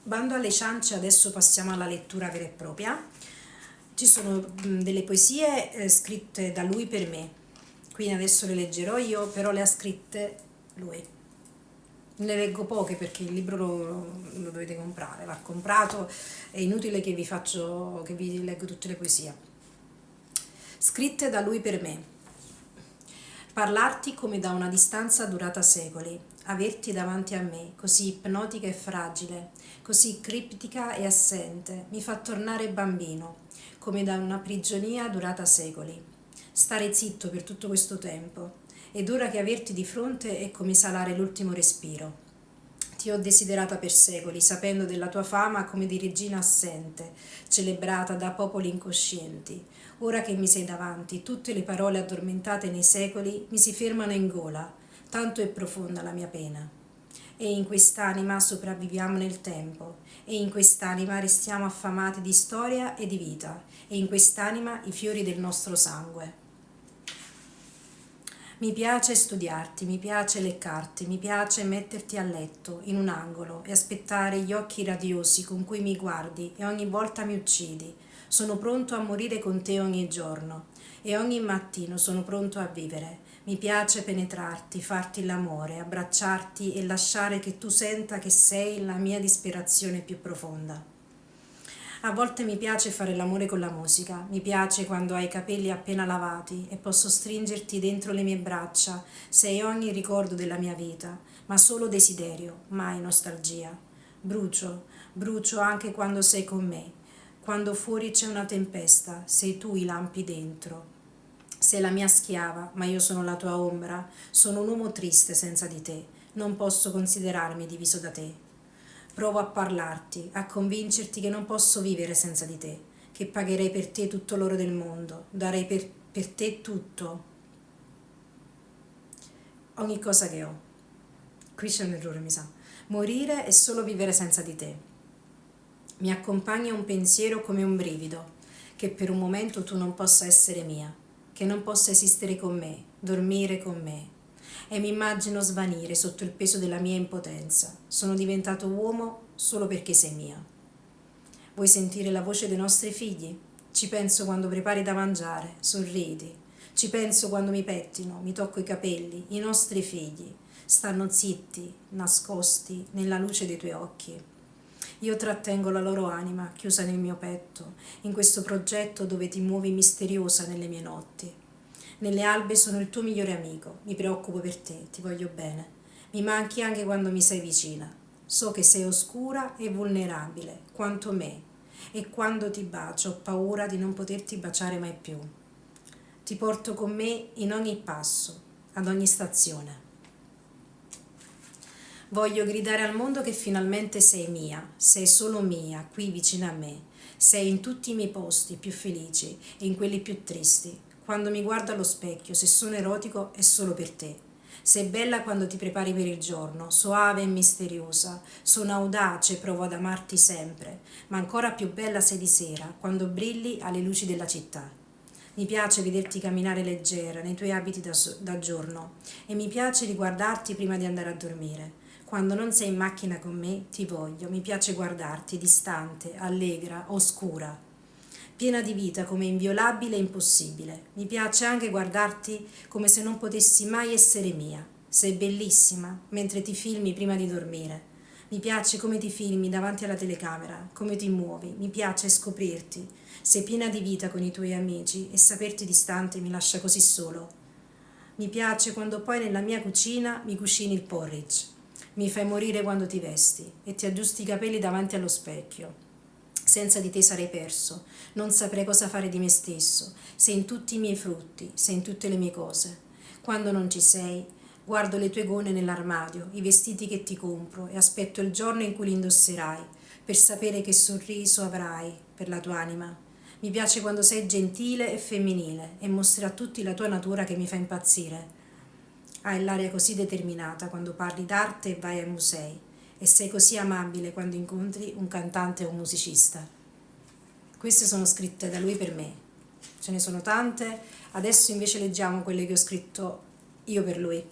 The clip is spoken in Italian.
Bando alle ciance, adesso passiamo alla lettura vera e propria. Ci sono delle poesie scritte da lui per me, quindi adesso le leggerò io, però le ha scritte lui. Ne leggo poche perché il libro lo dovete comprare, va comprato, è inutile che vi leggo tutte le poesie. Scritte da lui per me. Parlarti come da una distanza durata secoli, averti davanti a me, così ipnotica e fragile, così criptica e assente, mi fa tornare bambino, come da una prigionia durata secoli. Stare zitto per tutto questo tempo, ed ora che averti di fronte è come salare l'ultimo respiro. Ti ho desiderata per secoli, sapendo della tua fama come di regina assente, celebrata da popoli incoscienti. Ora che mi sei davanti, tutte le parole addormentate nei secoli mi si fermano in gola, tanto è profonda la mia pena. E in quest'anima sopravviviamo nel tempo, e in quest'anima restiamo affamati di storia e di vita, e in quest'anima i fiori del nostro sangue. Mi piace studiarti, mi piace leccarti, mi piace metterti a letto, in un angolo, e aspettare gli occhi radiosi con cui mi guardi e ogni volta mi uccidi. Sono pronto a morire con te ogni giorno e ogni mattino sono pronto a vivere. Mi piace penetrarti, farti l'amore, abbracciarti e lasciare che tu senta che sei la mia disperazione più profonda. A volte mi piace fare l'amore con la musica, mi piace quando hai i capelli appena lavati e posso stringerti dentro le mie braccia, sei ogni ricordo della mia vita, ma solo desiderio, mai nostalgia. Brucio anche quando sei con me, quando fuori c'è una tempesta, sei tu i lampi dentro. Sei la mia schiava, ma io sono la tua ombra, sono un uomo triste senza di te, non posso considerarmi diviso da te. Provo a parlarti, a convincerti che non posso vivere senza di te, che pagherei per te tutto l'oro del mondo, darei per te tutto, ogni cosa che ho. Qui c'è un errore, mi sa. Morire e solo vivere senza di te. Mi accompagna un pensiero come un brivido, che per un momento tu non possa essere mia, che non possa esistere con me, dormire con me. E mi immagino svanire sotto il peso della mia impotenza. Sono diventato uomo solo perché sei mia. Vuoi sentire la voce dei nostri figli? Ci penso quando prepari da mangiare, sorridi. Ci penso quando mi pettino, mi tocco i capelli, i nostri figli. Stanno zitti, nascosti nella luce dei tuoi occhi. Io trattengo la loro anima, chiusa nel mio petto, in questo progetto dove ti muovi misteriosa nelle mie notti. Nelle albe sono il tuo migliore amico, mi preoccupo per te, ti voglio bene. Mi manchi anche quando mi sei vicina. So che sei oscura e vulnerabile, quanto me, e quando ti bacio ho paura di non poterti baciare mai più. Ti porto con me in ogni passo, ad ogni stazione. Voglio gridare al mondo che finalmente sei mia, sei solo mia, qui vicino a me. Sei in tutti i miei posti più felici e in quelli più tristi. Quando mi guardo allo specchio, se sono erotico è solo per te. Sei bella quando ti prepari per il giorno, soave e misteriosa. Sono audace e provo ad amarti sempre, ma ancora più bella sei di sera, quando brilli alle luci della città. Mi piace vederti camminare leggera nei tuoi abiti da giorno e mi piace riguardarti prima di andare a dormire. Quando non sei in macchina con me, ti voglio, mi piace guardarti distante, allegra, oscura, piena di vita come inviolabile e impossibile. Mi piace anche guardarti come se non potessi mai essere mia. Sei bellissima mentre ti filmi prima di dormire. Mi piace come ti filmi davanti alla telecamera, come ti muovi, mi piace scoprirti. Sei piena di vita con i tuoi amici e saperti distante mi lascia così solo. Mi piace quando poi nella mia cucina mi cucini il porridge. Mi fai morire quando ti vesti e ti aggiusti i capelli davanti allo specchio. Senza di te sarei perso, non saprei cosa fare di me stesso. Sei in tutti i miei frutti, sei in tutte le mie cose. Quando non ci sei, guardo le tue gonne nell'armadio, i vestiti che ti compro e aspetto il giorno in cui li indosserai, per sapere che sorriso avrai per la tua anima. Mi piace quando sei gentile e femminile e mostri a tutti la tua natura che mi fa impazzire. Hai l'aria così determinata quando parli d'arte e vai ai musei e sei così amabile quando incontri un cantante o un musicista. Queste sono scritte da lui per me, ce ne sono tante, adesso invece leggiamo quelle che ho scritto io per lui.